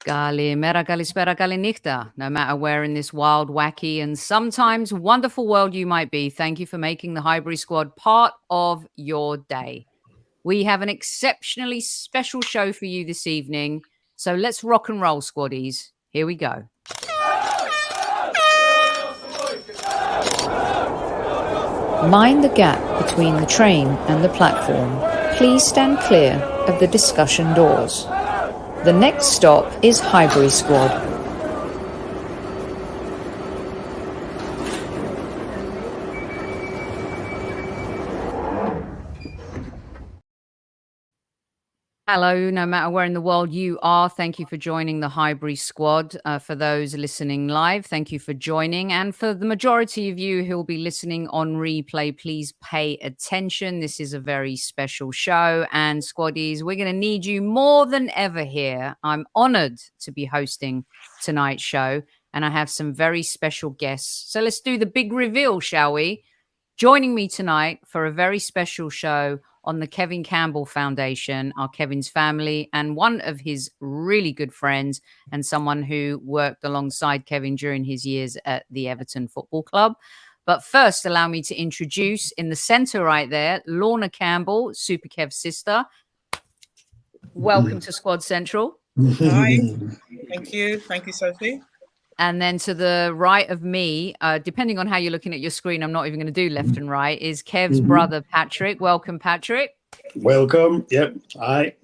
Kalimera, kalispera, kalinichta. No matter where in this wild, wacky, and sometimes wonderful world you might be, thank you for making the Highbury Squad part of your day. We have an exceptionally special show for you this evening, so let's rock and roll, squaddies. Here we go. Mind the gap between the train and the platform. Please stand clear of the discussion doors. The next stop is Highbury Squad. Hello, no matter where in the world you are, thank you for joining the Highbury Squad. For those listening live, thank you for joining. And for the majority of you who will be listening on replay, please pay attention. This is a very special show. And squaddies, we're going to need you more than ever here. I'm honored to be hosting tonight's show. And I have some very special guests. So let's do the big reveal, shall we? Joining me tonight for a very special show on the Kevin Campbell Foundation are Kevin's family and one of his really good friends and someone who worked alongside Kevin during his years at the Everton Football Club. But first, allow me to introduce in the center right there, Lorna Campbell, Super Kev's sister. Welcome to Squad Central. Hi, thank you. Thank you, Sophie. And then to the right of me, depending on how you're looking at your screen, I'm not even going to do left and right, is Kev's brother, Patrick. Welcome, Patrick. Welcome. Yep. Hi.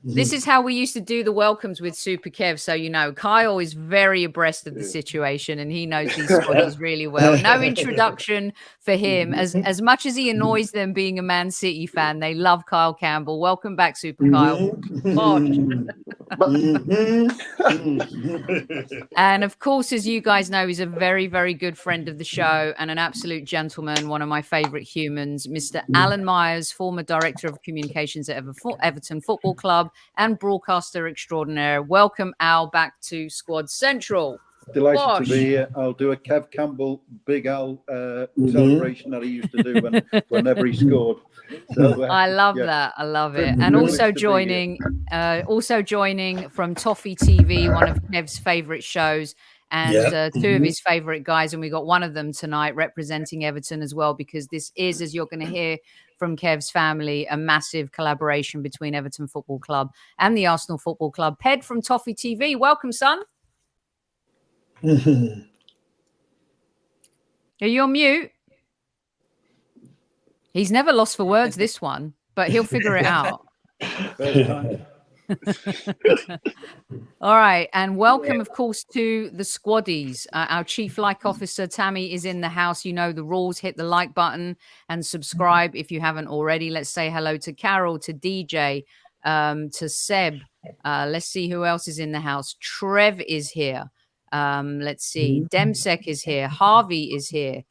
This is how we used to do the welcomes with Super Kev. So, you know, Kyle is very abreast of the situation and he knows these squaddies really well. No introduction for him. As much as he annoys them being a Man City fan, they love Kyle Campbell. Welcome back, Super Kyle. And of course, as you guys know, he's a very, very good friend of the show and an absolute gentleman, one of my favorite humans, Mr. Alan Myers, former director of communications at Everton Football Club and broadcaster extraordinaire. Welcome, Al, back to Squad Central. Delighted to be here. I'll do a Kev Campbell Big Al celebration that he used to do whenever he scored. So, I love that. I love it. And also joining from Toffee TV, one of Kev's favorite shows, and two of his favorite guys. And we got one of them tonight representing Everton as well, because this is, as you're going to hear from Kev's family, a massive collaboration between Everton Football Club and the Arsenal Football Club. Ped from Toffee TV. Welcome, son. Are you on mute? He's never lost for words, this one, but he'll figure it out. All right. And welcome, of course, to the squaddies. Our chief like officer, Tammy, is in the house. You know the rules. Hit the like button and subscribe if you haven't already. Let's say hello to Carol, to DJ, to Seb. Let's see who else is in the house. Trev is here. Let's see. Demsek is here. Harvey is here.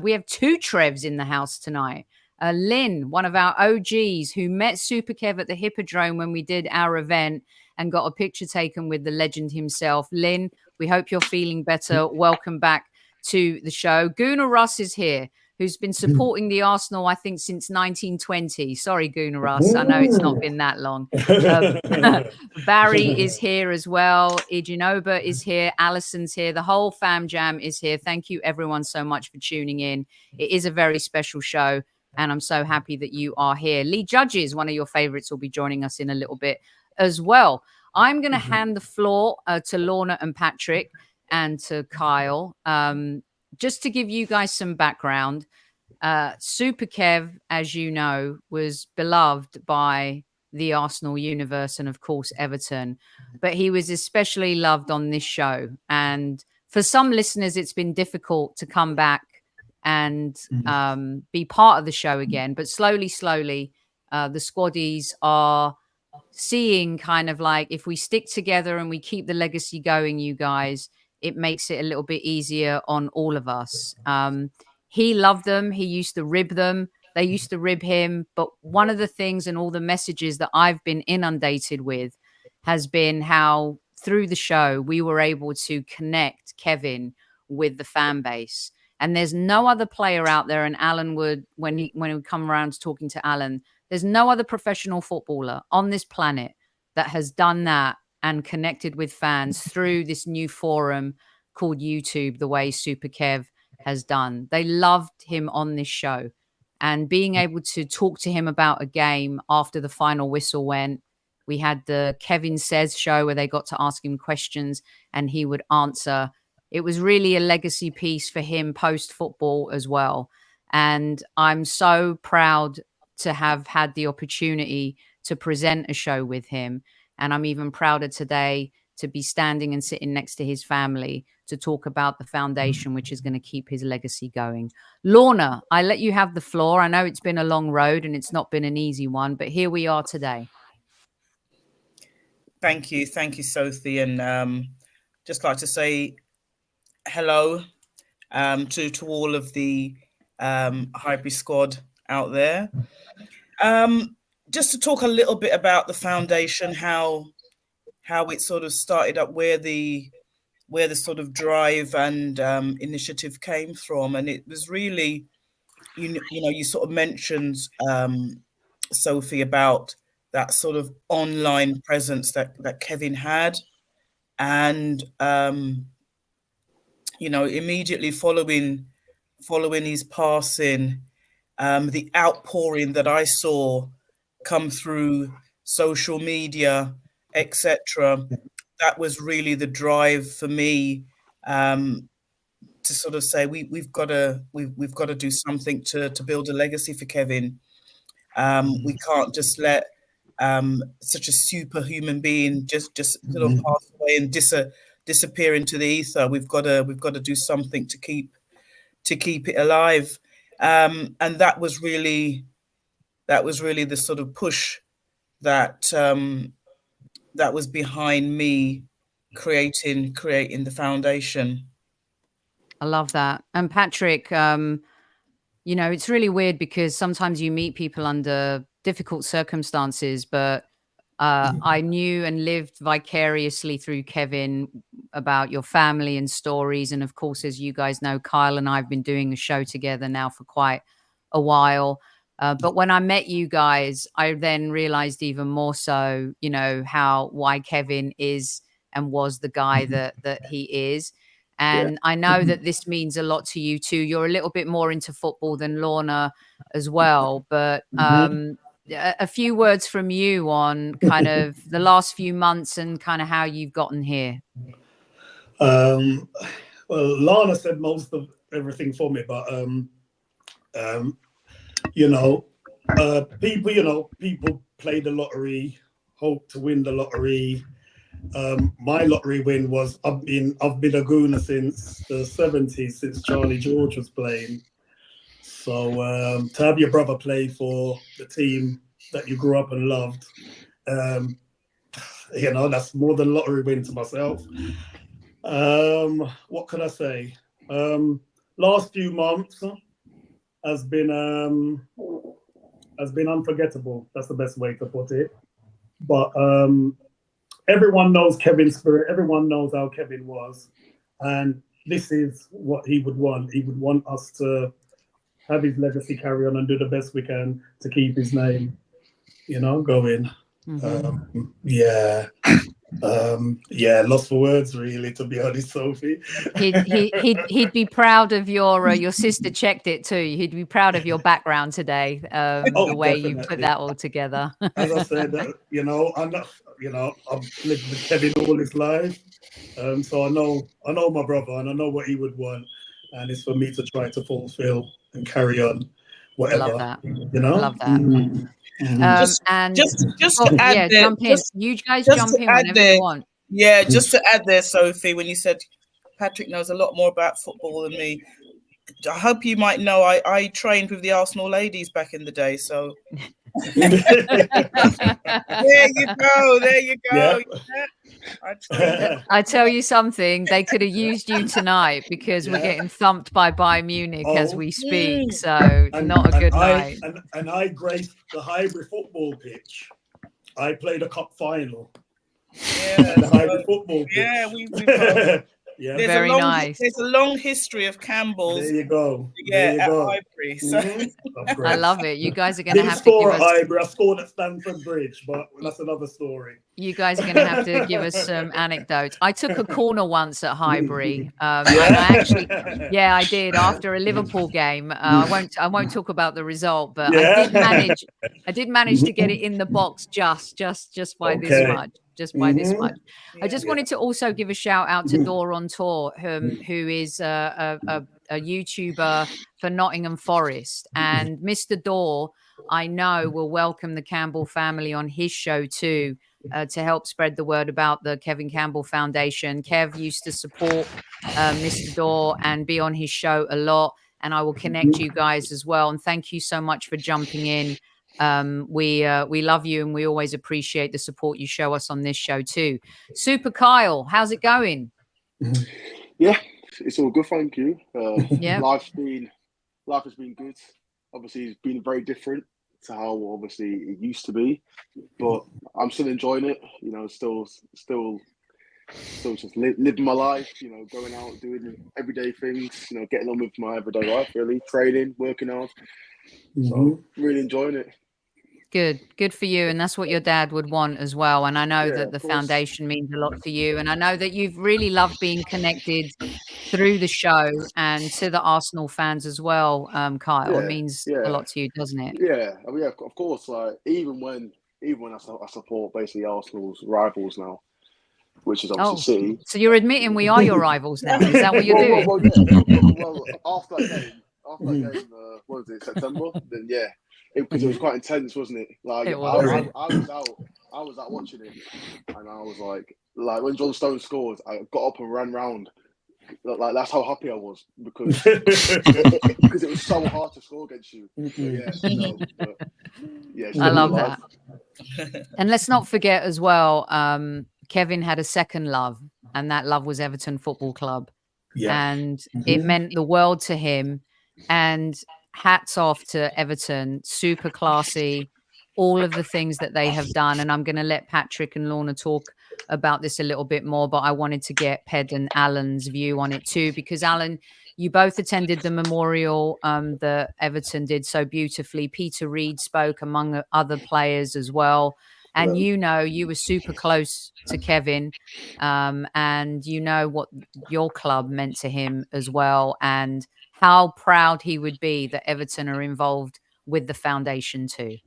We have two Trevs in the house tonight. Lynn, one of our OGs who met Super Kev at the Hippodrome when we did our event and got a picture taken with the legend himself. Lynn, we hope you're feeling better. Welcome back to the show. Gunnar Russ is here, who's been supporting the Arsenal, I think, since 1920. Sorry, Gunnar Russ. I know it's not been that long. Barry is here as well. Ijinoba is here. Alison's here. The whole fam jam is here. Thank you, everyone, so much for tuning in. It is a very special show, and I'm so happy that you are here. Lee Judges, one of your favorites, will be joining us in a little bit as well. I'm going to hand the floor to Lorna and Patrick and to Kyle. Just to give you guys some background, Super Kev, as you know, was beloved by the Arsenal universe and, of course, Everton. But he was especially loved on this show. And for some listeners, it's been difficult to come back and be part of the show again. But slowly, the squaddies are seeing kind of like, if we stick together and we keep the legacy going, you guys, it makes it a little bit easier on all of us. He loved them. He used to rib them. They used to rib him. But one of the things and all the messages that I've been inundated with has been how through the show, we were able to connect Kevin with the fan base. And there's no other player out there. And Alan would, when he would come around to talking to Alan, there's no other professional footballer on this planet that has done that and connected with fans through this new forum called YouTube, the way Super Kev has done. They loved him on this show, and being able to talk to him about a game after the final whistle went. We had the Kevin Says show where they got to ask him questions and he would answer. It was really a legacy piece for him post-football as well. And I'm so proud to have had the opportunity to present a show with him. And I'm even prouder today to be standing and sitting next to his family to talk about the foundation, which is going to keep his legacy going. Lorna, I let you have the floor. I know it's been a long road and it's not been an easy one, but here we are today. Thank you, Sophie, and just like to say hello to all of the Highbury Squad out there. Just to talk a little bit about the foundation, how it sort of started up, where the sort of drive and initiative came from, and it was really, you know, you sort of mentioned, Sophie, about that sort of online presence that Kevin had, and you know, immediately following his passing, the outpouring that I saw come through social media, etc. That was really the drive for me, to sort of say we've got to do something to build a legacy for Kevin. We can't just let such a superhuman being just sort of pass away and disappear into the ether. We've got to do something to keep it alive. And that was really the sort of push that that was behind me creating the foundation. I love that. And Patrick, you know, it's really weird because sometimes you meet people under difficult circumstances, but I knew and lived vicariously through Kevin about your family and stories. And of course, as you guys know, Kyle and I have been doing a show together now for quite a while. But when I met you guys, I then realized even more so, you know, why Kevin is and was the guy that he is. And I know that this means a lot to you too. You're a little bit more into football than Lorna as well. But a few words from you on kind of the last few months and kind of how you've gotten here. Well, Lorna said most of everything for me, but you know, people play the lottery, hope to win the lottery. My lottery win was I've been a Gooner since the 70s, since Charlie George was playing. So to have your brother play for the team that you grew up and loved, you know, that's more than lottery win to myself. What can I say? Last few months has been unforgettable. That's the best way to put it. But everyone knows Kevin's spirit. Everyone knows how Kevin was. And this is what he would want. He would want us to have his legacy carry on and do the best we can to keep his name, you know, going. Lost for words, really, to be honest, Sophie. He'd be proud of your sister checked it too. He'd be proud of your background today, the way definitely. You put that all together. As I said, you know, I've lived with Kevin all his life, so I know my brother and I know what he would want, and it's for me to try to fulfill and carry on whatever. Love that. You know, love that. And just to add there, jump in. You guys jump in whenever you want. Yeah, just to add there, Sophie, when you said Patrick knows a lot more about football than me, I hope you might know I trained with the Arsenal ladies back in the day, so there you go. Yeah. I tell you something, they could have used you tonight because we're getting thumped by Bayern Munich as we speak. So not a good night. And I graced the Highbury football pitch. I played a cup final. Yeah, the Highbury football pitch. Yeah, we Yeah. Very nice. There's a long history of Campbell's. There you go. Yeah, There you at go. Highbury. So. I love it. You guys are I going to didn't have to give score at us. Highbury. I scored at Stamford Bridge, but that's another story. You guys are going to have to give us some anecdotes. I took a corner once at Highbury. And I did after a Liverpool game. I won't talk about the result, but I did manage to get it in the box just by this much. Just by this much. I just wanted to also give a shout out to Dor on Tour, who is a YouTuber for Nottingham Forest, and Mr. Dor, I know, will welcome the Campbell family on his show too. To help spread the word about the Kevin Campbell Foundation. Kev used to support Mr. Dor and be on his show a lot, and I will connect you guys as well. And thank you so much for jumping in. We love you, and we always appreciate the support you show us on this show too. Super Kyle, how's it going? Yeah, it's all good, thank you. Yeah, life has been good. Obviously, it's been very different to how obviously it used to be, but I'm still enjoying it. You know, still just living my life. You know, going out, doing everyday things. You know, getting on with my everyday life. Really, training, working out. So really enjoying it. Good for you. And that's what your dad would want as well. And I know that the foundation means a lot to you. And I know that you've really loved being connected through the show and to the Arsenal fans as well, Kyle. It means a lot to you, doesn't it? Yeah, I mean, of course. Like even when I support basically Arsenal's rivals now, which is obviously City. So you're admitting we are your rivals now? Is that what you're doing? Well, after that game, what was it, September? Then because it was quite intense, wasn't it? Like I was out watching it, and I was like when John Stones scored, I got up and ran round. Like that's how happy I was because it was so hard to score against you. I love that. And let's not forget as well, Kevin had a second love, and that love was Everton Football Club. Yeah. And it meant the world to him. And hats off to Everton, super classy, all of the things that they have done. And I'm going to let Patrick and Lorna talk about this a little bit more, but I wanted to get Ped and Alan's view on it too, because Alan, you both attended the memorial that Everton did so beautifully. Peter Reid spoke among other players as well. And you were super close to Kevin, and you know what your club meant to him as well, and how proud he would be that Everton are involved with the foundation too.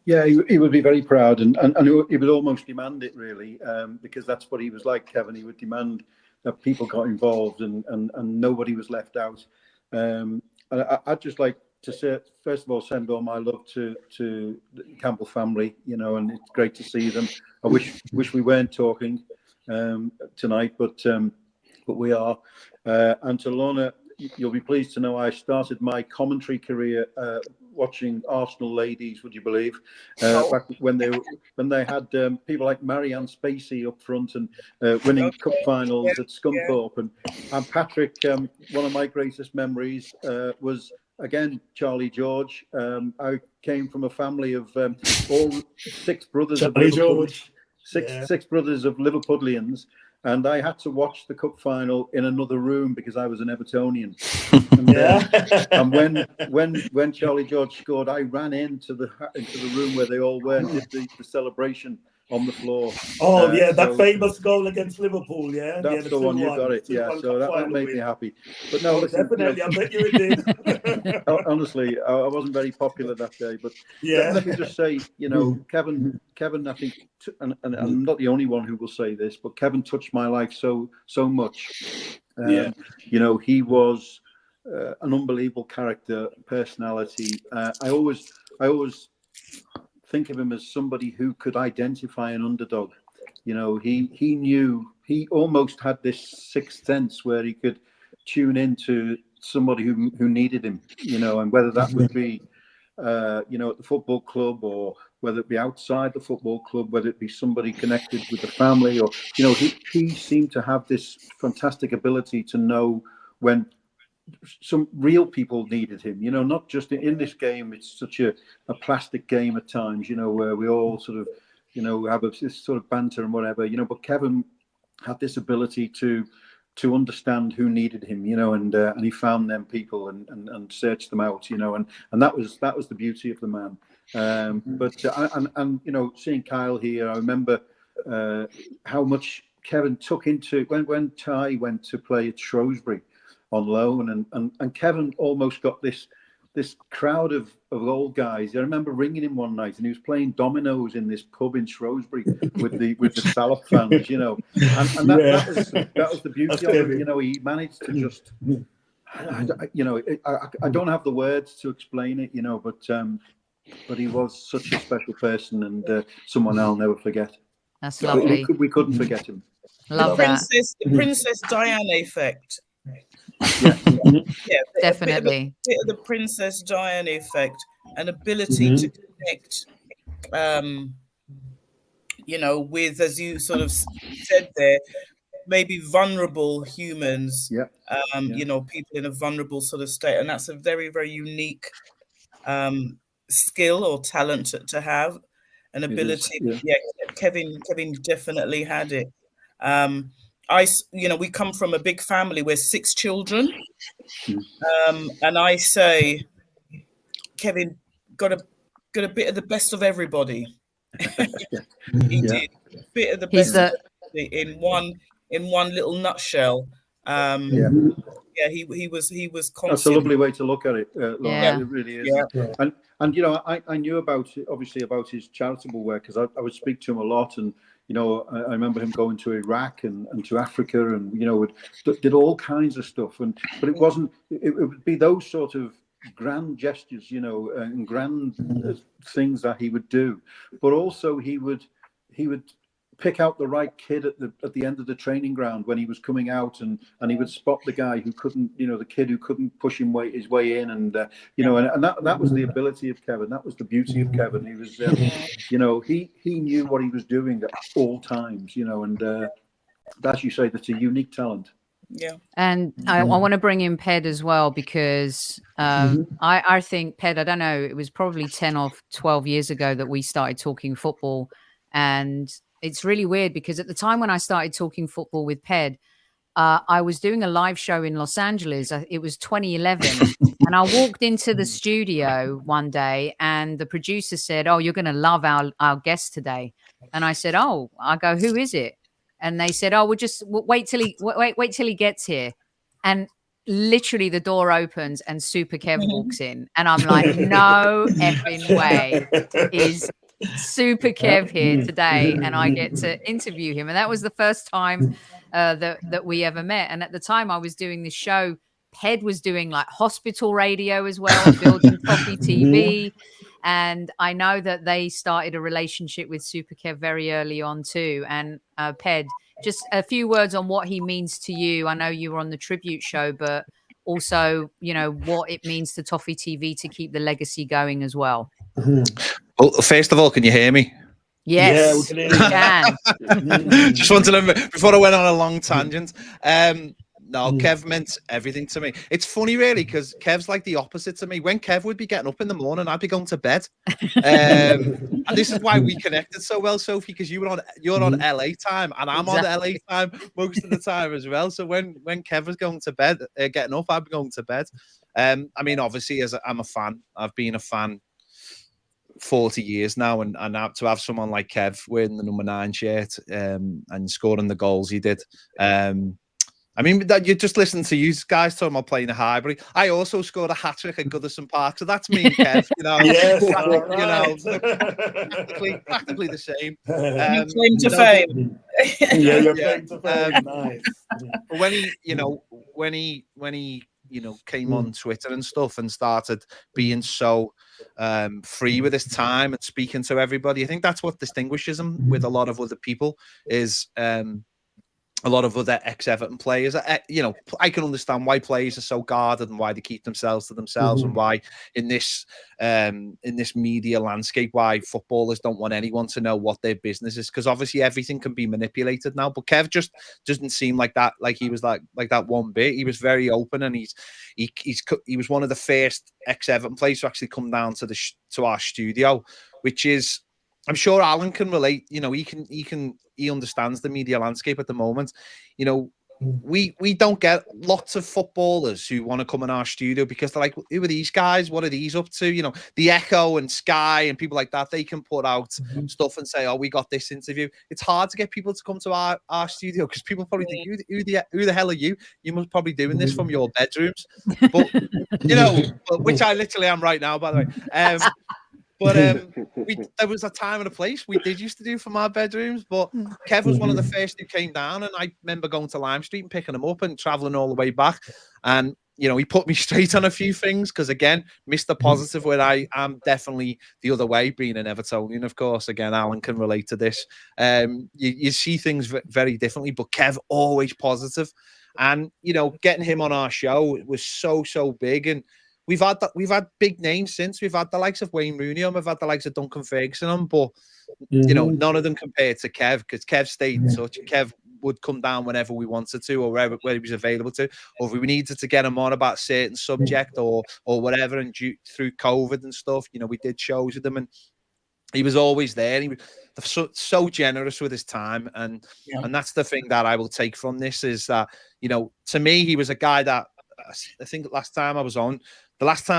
Yeah, he would be very proud, and he would almost demand it, really, because that's what he was like, Kevin. He would demand that people got involved and nobody was left out. And I'd just like to say, first of all, send all my love to the Campbell family, and it's great to see them. I wish we weren't talking tonight, but we are. And to Lorna, you'll be pleased to know I started my commentary career watching Arsenal ladies, would you believe? Back when they had people like Marianne Spacey up front and winning cup finals at Scunthorpe, and Patrick. One of my greatest memories was again Charlie George. I came from a family of all six brothers six brothers of Liverpudlians. And I had to watch the cup final in another room because I was an Evertonian. And when Charlie George scored, I ran into the room where they all were and did the celebration on the floor. That famous goal against Liverpool. That's the one. You got it. So that made me happy. But no, listen, definitely, I bet you it did. Honestly, I wasn't very popular that day. But let me just say, Kevin, I think, and I'm not the only one who will say this, but Kevin touched my life so much. He was an unbelievable character, personality. I always think of him as somebody who could identify an underdog. He almost had this sixth sense where he could tune into somebody who needed him, and whether that would be at the football club, or whether it be outside the football club, whether it be somebody connected with the family, or he seemed to have this fantastic ability to know when some real people needed him, not just in this game. It's such a plastic game at times, where we all sort of, have this sort of banter and whatever, but Kevin had this ability to to understand who needed him, you know, and he found them people and searched them out, you know, and that was the beauty of the man. But you know, seeing Kyle here, I remember how much Kevin took into when Ty went to play at Shrewsbury on loan, and Kevin almost got this crowd of old guys. I remember ringing him one night, and he was playing dominoes in this pub in Shrewsbury with the Salop fans, you know, and that was the beauty of it. You know, he managed to just, you know, I don't have the words to explain it, you know, but he was such a special person, and someone I'll never forget. That's lovely. We couldn't forget him. Love the Princess Diana effect. Yeah, definitely. A bit of the Princess Diana effect, an ability to connect, you know, with, as you sort of said there, maybe vulnerable humans, you know, people in a vulnerable sort of state. And that's a very, very unique skill or talent to have, an ability. Kevin definitely had it. You know, we come from a big family. We're 6 children. And I say, Kevin got a bit of the best of everybody. He did a bit of the best of everybody in one little nutshell. He was constant. That's a lovely way to look at it, Lorna. It really is. And you know, I knew about his charitable work, because I would speak to him a lot, and you know, I remember him going to Iraq and to Africa, and you know, did all kinds of stuff. But it wasn't. It would be those sort of grand gestures, you know, and grand things that he would do. But also he would pick out the right kid at the end of the training ground when he was coming out, and he would spot the guy who couldn't, you know, the kid who couldn't push his way in, and you know, and that was the ability of Kevin. That was the beauty of Kevin. He was, you know, he knew what he was doing at all times, you know, and as you say, that's a unique talent. Yeah. And I want to bring in Ped as well, because I think Ped, I don't know, it was probably 10 or 12 years ago that we started talking football. And it's really weird, because at the time when I started talking football with Ped, I was doing a live show in Los Angeles. It was 2011. And I walked into the studio one day, and the producer said, "Oh, you're going to love our guest today." And I said, "Oh," I go, "Who is it?" And they said, "Oh, we'll wait till he gets here." And literally the door opens and Super Kev walks in, and I'm like, no effing way is Super Kev here today, and I get to interview him. And that was the first time that we ever met. And at the time I was doing this show, Ped was doing like hospital radio as well, building Toffee TV. And I know that they started a relationship with Super Kev very early on too. And Ped, just a few words on what he means to you. I know you were on the tribute show, but also, you know, what it means to Toffee TV to keep the legacy going as well. Well, first of all, can you hear me? Yes, yeah, we can. Just wanted to, before I went on a long tangent. No, Kev meant everything to me. It's funny, really, because Kev's like the opposite to me. When Kev would be getting up in the morning, I'd be going to bed. And this is why we connected so well, Sophie, because you're on LA time, and I'm on LA time most of the time as well. So when Kev was going to bed, getting up, I'd be going to bed. I mean, obviously, I'm a fan. I've been a fan 40 years now, and to have someone like Kev wearing the number 9 shirt and scoring the goals he did. I mean, that you just listen to you guys talking about playing a Highbury. I also scored a hat-trick at Goodison Park, so that's me and Kev, you know. Yes, you know, practically the same. Claim to fame. You're claim to fame. Nice. But when he came on Twitter and stuff and started being so free with his time and speaking to everybody, I think that's what distinguishes him with a lot of other people, is a lot of other ex-Everton players. You know, I can understand why players are so guarded and why they keep themselves to themselves, and why in this media landscape, why footballers don't want anyone to know what their business is, because obviously everything can be manipulated now. But Kev just doesn't seem like that. Like he was like that one bit. He was very open, and he was one of the first ex-Everton players to actually come down to our studio, which is, I'm sure Alan can relate. You know, he understands the media landscape at the moment. You know, we don't get lots of footballers who want to come in our studio because they're like, who are these guys? What are these up to? You know, the Echo and Sky and people like that, they can put out stuff and say, oh, we got this interview. It's hard to get people to come to our studio because people probably think, who the hell are you? You must probably doing this from your bedrooms. But, you know, which I literally am right now, by the way. But there was a time and a place we did used to do from our bedrooms. But Kev was one of the first who came down, and I remember going to Lime Street and picking him up and traveling all the way back. And you know, he put me straight on a few things because, again, Mr. Positive, where I am definitely the other way, being an Evertonian, of course. Again, Alan can relate to this. You see things very differently, but Kev always positive. And you know, getting him on our show was so big. And we've had big names since. We've had the likes of Wayne Rooney on, we've had the likes of Duncan Ferguson on, but you know, none of them compared to Kev, because Kev stayed in touch. Kev would come down whenever we wanted to, or where he was available to, or if we needed to get him on about a certain subject or whatever. And through COVID and stuff, you know, we did shows with him, and he was always there. He was so generous with his time, and that's the thing that I will take from this is that, you know, to me, he was a guy that I think the last time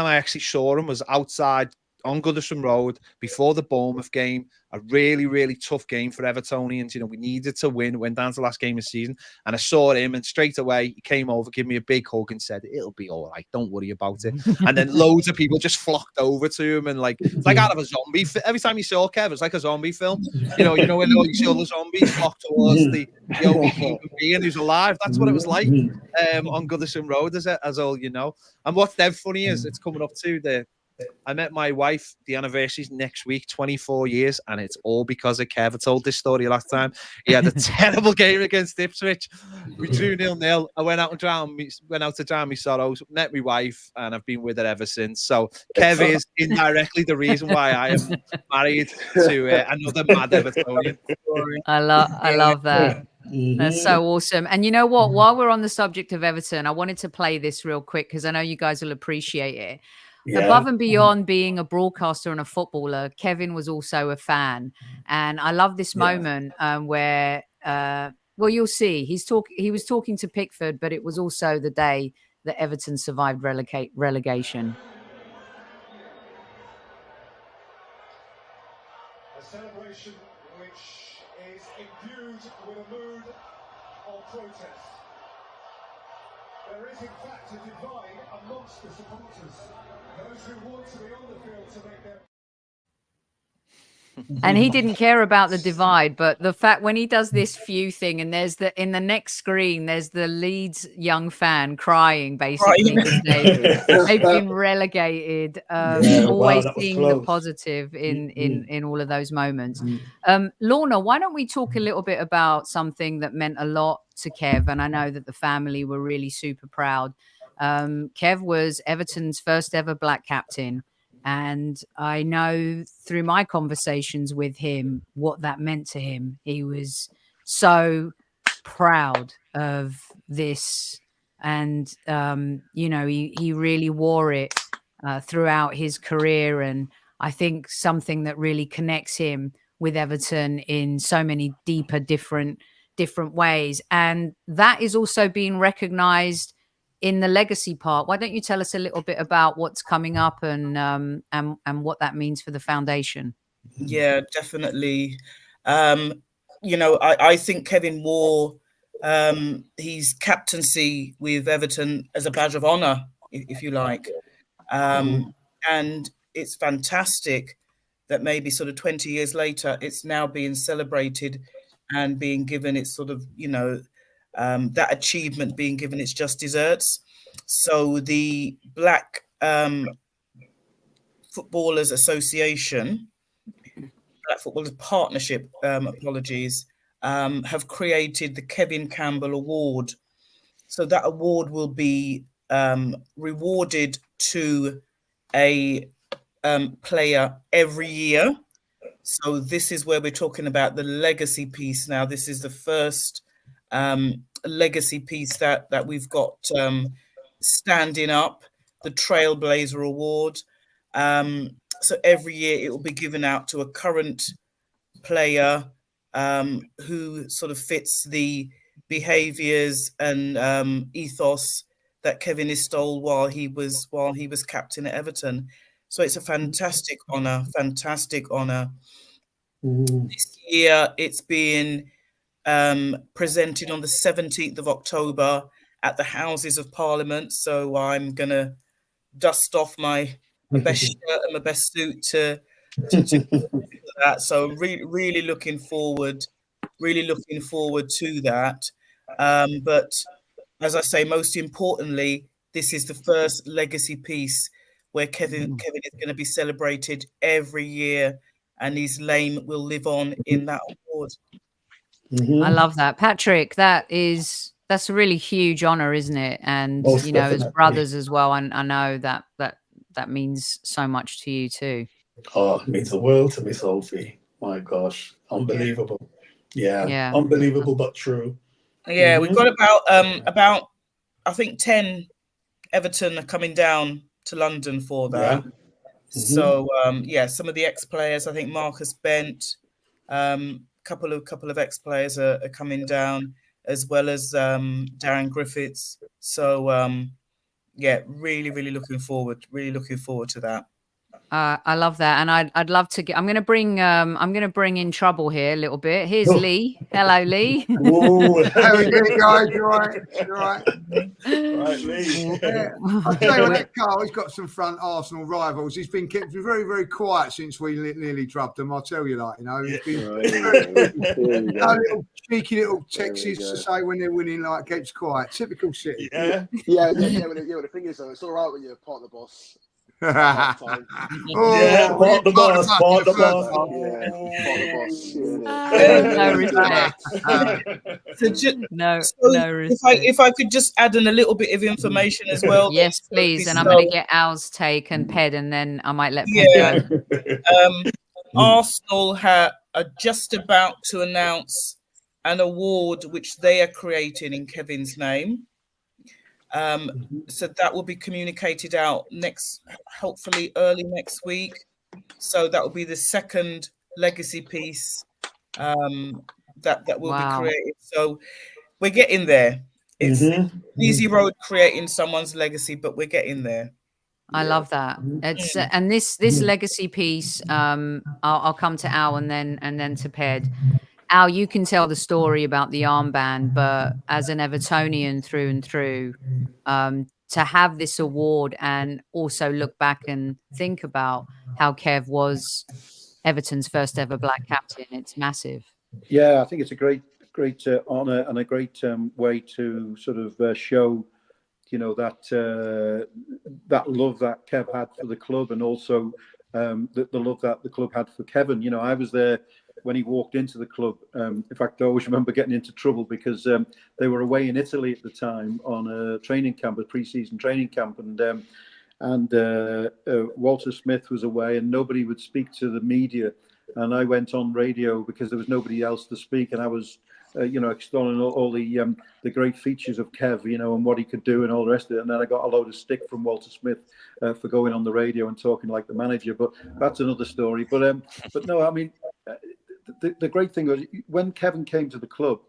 I actually saw him was outside on Goodison Road before the Bournemouth game, a really tough game for Evertonians. You know, we needed to win, went down to the last game of the season, and I saw him, and straight away he came over, gave me a big hug and said, it'll be all right, don't worry about it. And then loads of people just flocked over to him, and like, it's like out of a zombie. Every time you saw Kev, it's like a zombie film. You know when you see all the zombies flock towards the only human being who's alive. That's what it was like on Goodison Road, as all you know. And what's dead funny is it's coming up to I met my wife, the anniversary's next week, 24 years, and it's all because of Kev. I told this story last time. He had a terrible game against Ipswich. We drew 0-0. I went out to drown my sorrows, met my wife, and I've been with her ever since. So Kev is indirectly the reason why I am married to another mad Evertonian. I love that. That's so awesome. And you know what? While we're on the subject of Everton, I wanted to play this real quick because I know you guys will appreciate it. Above and beyond being a broadcaster and a footballer, Kevin was also a fan. And I love this moment where, well, you'll see. He was talking to Pickford, but it was also the day that Everton survived relegation. A celebration which is imbued with a mood of protest. There is, in fact, a divide amongst the supporters. Those who want to be on the field to make their... And he didn't care about the divide, but the fact when he does this few thing, and in the next screen, there's the Leeds young fan crying, basically. They've been relegated. Always seeing the positive in all of those moments. Lorna, why don't we talk a little bit about something that meant a lot to Kev? And I know that the family were really super proud. Kev was Everton's first ever black captain. And I know through my conversations with him what that meant to him. He was so proud of this. And, you know, he really wore it throughout his career. And I think something that really connects him with Everton in so many deeper, different ways. And that is also being recognized in the legacy part. Why don't you tell us a little bit about what's coming up and what that means for the foundation? Yeah, definitely. You know, I think Kevin wore his captaincy with Everton as a badge of honour, if you like. And it's fantastic that maybe sort of 20 years later, it's now being celebrated and being given its sort of, you know, that achievement being given its just desserts. So the Black Footballers Association, Black Footballers Partnership, have created the Kevin Campbell Award. So that award will be rewarded to a player every year. So this is where we're talking about the legacy piece now. This is the first legacy piece that we've got standing up, the Trailblazer Award. So every year it will be given out to a current player who sort of fits the behaviours and ethos that Kevin installed while he was captain at Everton. So it's a fantastic honour, fantastic honour. This year it's being presented on the 17th of October at the Houses of Parliament. So I'm gonna dust off my best shirt and my best suit to that. So really looking forward to that. But as I say, most importantly, this is the first legacy piece where Kevin is going to be celebrated every year, and his name will live on in that award. I love that, Patrick. That's a really huge honor, isn't it? And Most you know, definitely. as brothers as well, and I know that means so much to you too. Oh, it means the world to me, Sophie. My gosh, unbelievable. Yeah. Unbelievable but true. Yeah, we've got about I think 10 Everton are coming down to London for that. So some of the ex-players, I think Marcus Bent, couple of ex-players are coming down, as well as Darren Griffiths. So really looking forward to that. I love that, and I'd love to get. I'm going to bring in trouble here a little bit. Here's Lee. Hello, Lee. How are you guys? You all right? You all right? Right, Lee. I'll tell you what, that Carl, he's got some front Arsenal rivals. He's been kept very, very quiet since we nearly drubbed him. I'll tell you that, you know. He's been little cheeky little texts to say when they're winning, like, keeps quiet. Typical City. Yeah. The thing is, though, it's all right when you're part of the boss. Part the boss. No respect. If I could just add in a little bit of information as well. Yes, please. And I'm going to get Al's take and Ped, and then I might let Ped go. Arsenal are just about to announce an award which they are creating in Kevin's name. So that will be communicated out hopefully early next week. So that will be the second legacy piece that will be created. So we're getting there. It's an easy road creating someone's legacy, but we're getting there. I love that. It's and this legacy piece. I'll come to Al and then to Ped. Al, you can tell the story about the armband, but as an Evertonian through and through, to have this award and also look back and think about how Kev was Everton's first ever black captain, it's massive. Yeah, I think it's a great honour and a great way to sort of show, you know, that love that Kev had for the club, and also the love that the club had for Kevin. You know, I was there when he walked into the club. In fact, I always remember getting into trouble because they were away in Italy at the time on a training camp, a pre-season training camp, and Walter Smith was away, and nobody would speak to the media. And I went on radio because there was nobody else to speak, and I was, extolling all the great features of Kev, you know, and what he could do and all the rest of it. And then I got a load of stick from Walter Smith for going on the radio and talking like the manager. But that's another story. But no, I mean, the great thing was when Kevin came to the club,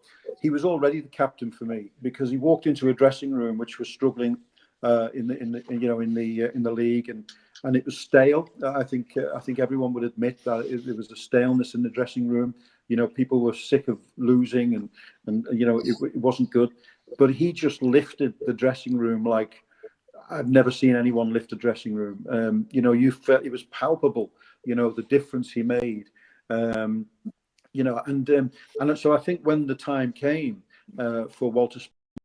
he was already the captain for me, because he walked into a dressing room which was struggling in the league, and it was stale. I think everyone would admit that there was a staleness in the dressing room. You know, people were sick of losing, and you know, it wasn't good. But he just lifted the dressing room like I've never seen anyone lift a dressing room. You know, you felt it was palpable. You know, the difference he made. And so I think when the time came for Walter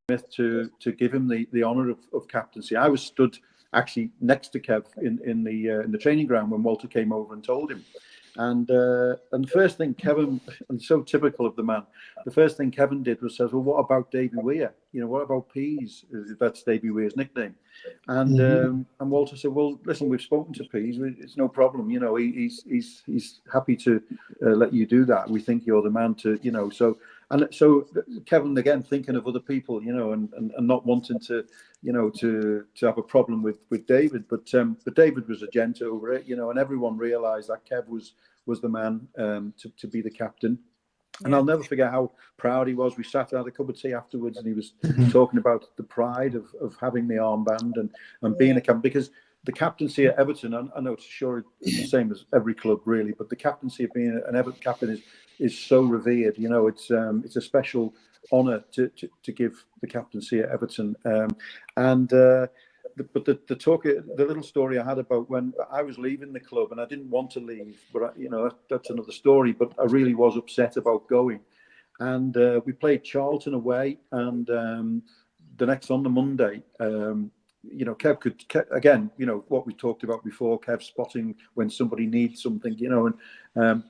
Smith to give him the honour of captaincy, I was stood actually next to Kev in the training ground when Walter came over and told him. And the first thing Kevin, and so typical of the man, the first thing Kevin did was says, well, what about Davy Weir? You know, what about Pease? That's Davy Weir's nickname. And Walter said, well, listen, we've spoken to Pease. It's no problem. You know, he's happy to let you do that. We think you're the man to, you know. So Kevin, again, thinking of other people, you know, and not wanting to, you know, to have a problem with David. But David was a gent over it, you know, and everyone realised that Kev was the man to be the captain. And I'll never forget how proud he was. We sat at a cup of tea afterwards, and he was talking about the pride of having the armband and being a captain. Because the captaincy at Everton, I know it's sure it's the same as every club really, but the captaincy of being an Everton captain is so revered. You know, it's a special honour to give the captaincy at Everton. But the little story I had about when I was leaving the club, and I didn't want to leave, but that's another story. But I really was upset about going, and we played Charlton away, and on the Monday, Kev could again, what we talked about before, Kev spotting when somebody needs something, and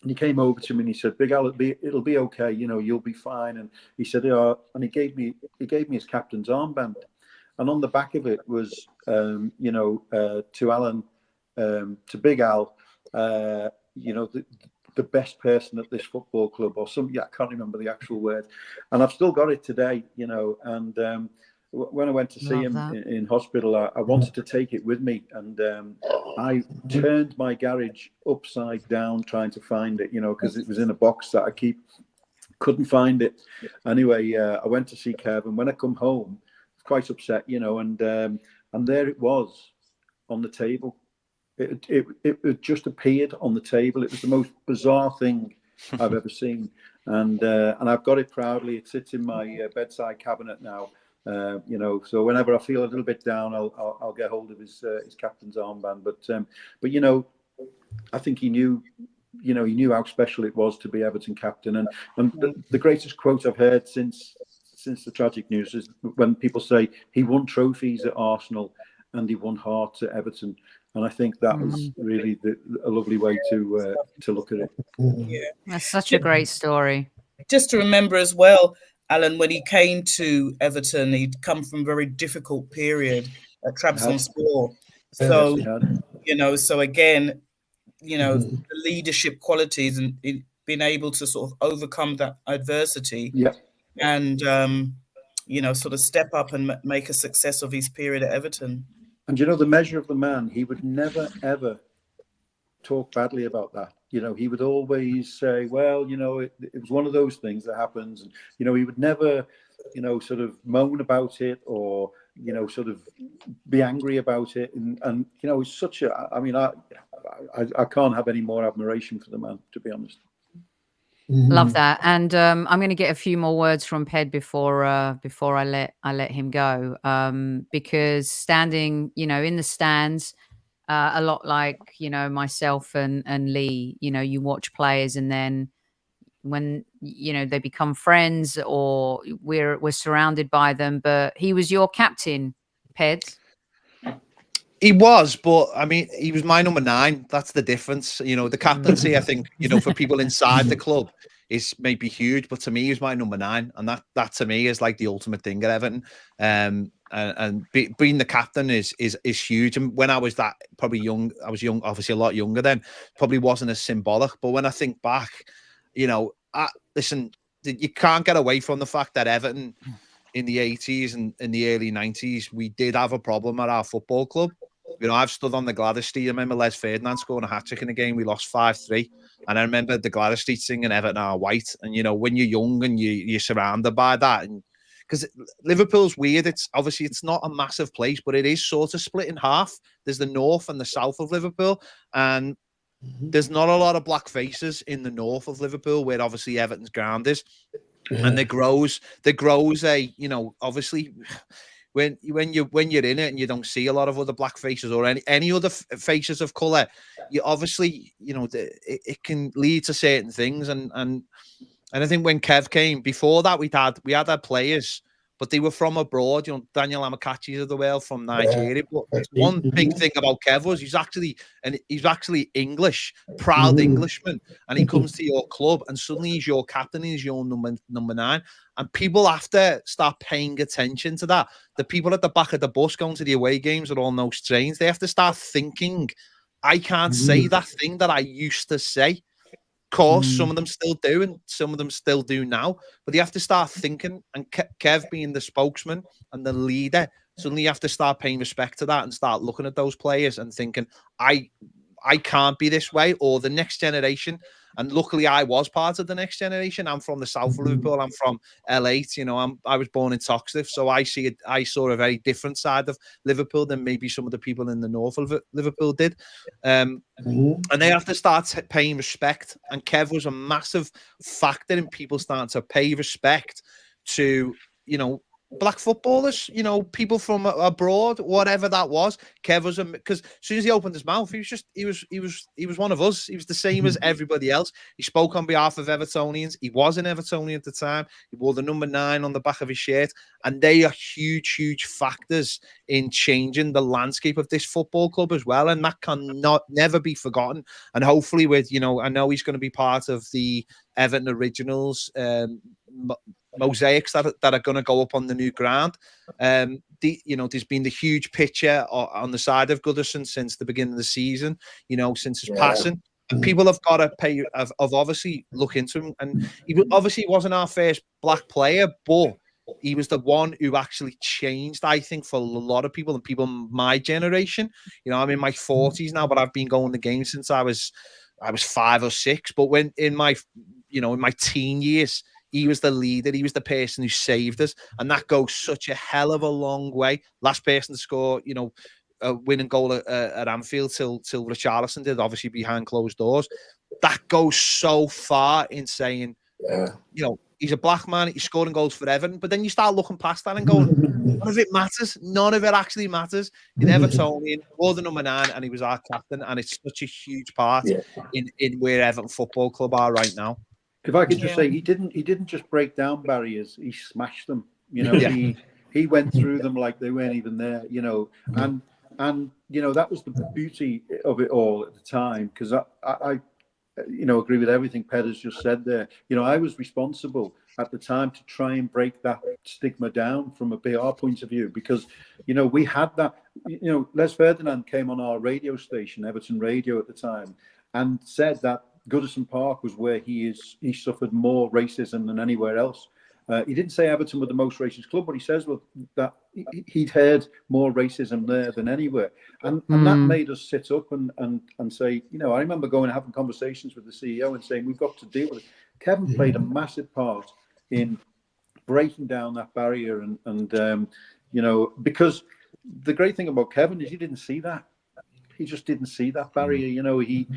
he came over to me and he said, "Big Al, it'll be okay, you'll be fine." And he said, "Yeah," and he gave me his captain's armband. And on the back of it was, to Alan, to Big Al, the best person at this football club, or something. I can't remember the actual word. And I've still got it today, and when I went to see him in hospital, I wanted to take it with me. And I turned my garage upside down trying to find it, because it was in a box that I keep. Couldn't find it. Anyway, I went to see Kev, and when I come home, quite upset, and there it was on the table. It just appeared on the table. It was the most bizarre thing I've ever seen, and I've got it proudly. It sits in my bedside cabinet now. So whenever I feel a little bit down, I'll get hold of his captain's armband. But I think he knew. He knew how special it was to be Everton captain, and the greatest quote I've heard since the tragic news is when people say he won trophies at Arsenal and he won hearts at Everton, and I think that was really a lovely way to look at it. Yeah, that's such a great story. Just to remember as well, Alan, when he came to Everton, he'd come from a very difficult period at Trabzonspor. So so again, the leadership qualities and being able to sort of overcome that adversity. Yeah. And, sort of step up and make a success of his period at Everton. And, the measure of the man, he would never, ever talk badly about that. He would always say, well, it was one of those things that happens. And, he would never, sort of moan about it or, sort of be angry about it. And it's such I can't have any more admiration for the man, to be honest. Love that. And I'm going to get a few more words from Ped before I let him go, because standing in the stands, a lot like myself and Lee, you watch players, and then when they become friends or we're surrounded by them. But he was your captain, Ped. He was, but I mean, he was my number 9. That's the difference. The captaincy, I think, for people inside the club is maybe huge, but to me, he was my number 9, and that to me is like the ultimate thing at Everton. And being the captain is huge. And when I was probably young, I was young, obviously a lot younger then, probably wasn't as symbolic. But when I think back, listen, you can't get away from the fact that Everton in the 80s and in the early 90s, we did have a problem at our football club. I've stood on the Gladys Street. I remember Les Ferdinand scoring a hat-trick in a game. We lost 5-3. And I remember the Gladys Street singing Everton are white. And, when you're young and you're surrounded by that. And because Liverpool's weird. It's not a massive place, but it is sort of split in half. There's the north and the south of Liverpool. And there's not a lot of black faces in the north of Liverpool, where obviously Everton's ground is. And there grows a, obviously when you're in it and you don't see a lot of other black faces or any other faces of color, you obviously, it can lead to certain things. And I think when Kev came, before that we had players, but they were from abroad. Daniel Amakachi's of the world from Nigeria. But one big thing about Kev was he's actually English, proud Englishman, and he comes to your club and suddenly he's your captain, he's your number 9, and people have to start paying attention to that. The people at the back of the bus going to the away games are all no strange. They have to start thinking, I can't say that thing that I used to say. Of course, some of them still do, and some of them still do now. But you have to start thinking, and Kev being the spokesman and the leader, suddenly you have to start paying respect to that and start looking at those players and thinking, I I can't be this way, or the next generation. And luckily, I was part of the next generation. I'm from the south of Liverpool. I'm from L8. You know, I was born in Toxteth, so I saw a very different side of Liverpool than maybe some of the people in the north of Liverpool did. And they have to start paying respect. And Kev was a massive factor in people starting to pay respect to, you know, black footballers, you know, people from abroad, whatever that was. Kev was because as soon as he opened his mouth, he was one of us. He was the same as everybody else. He spoke on behalf of Evertonians. He was an Evertonian at the time. He wore the number 9 on the back of his shirt, and they are huge factors in changing the landscape of this football club as well. And that never be forgotten. And hopefully, with, you know, I know he's going to be part of the Everton Originals mosaics that are going to go up on the new ground. You know, there's been the huge picture on the side of Goodison since the beginning of the season, you know, since his passing. And people have got to have obviously look into him. And he obviously wasn't our first black player, but he was the one who actually changed, I think, for a lot of people and people my generation. You know, I'm in my 40s now, but I've been going to games since I was 5 or 6. But when in my teen years, he was the leader. He was the person who saved us. And that goes such a hell of a long way. Last person to score, you know, a winning goal at Anfield till Richarlison did, obviously behind closed doors. That goes so far in saying, you know, he's a black man. He's scoring goals for Everton. But then you start looking past that and going, none of it matters. None of it actually matters. He never told me. Wore the number 9 and he was our captain. And it's such a huge part in where Everton Football Club are right now. If I could just say, he didn't just break down barriers; he smashed them. You know, he went through them like they weren't even there. You know, and you know, that was the beauty of it all at the time. Because I you know, agree with everything Pedder's just said there. You know, I was responsible at the time to try and break that stigma down from a BR point of view, because, you know, we had that. You know, Les Ferdinand came on our radio station, Everton Radio at the time, and said that Goodison Park was where he suffered more racism than anywhere else. He didn't say Everton were the most racist club, but he says that he'd heard more racism there than anywhere. And that made us sit up and say, you know, I remember going and having conversations with the CEO and saying, we've got to deal with it. Kevin played a massive part in breaking down that barrier. And you know, because the great thing about Kevin is he didn't see that. He just didn't see that barrier. You know, he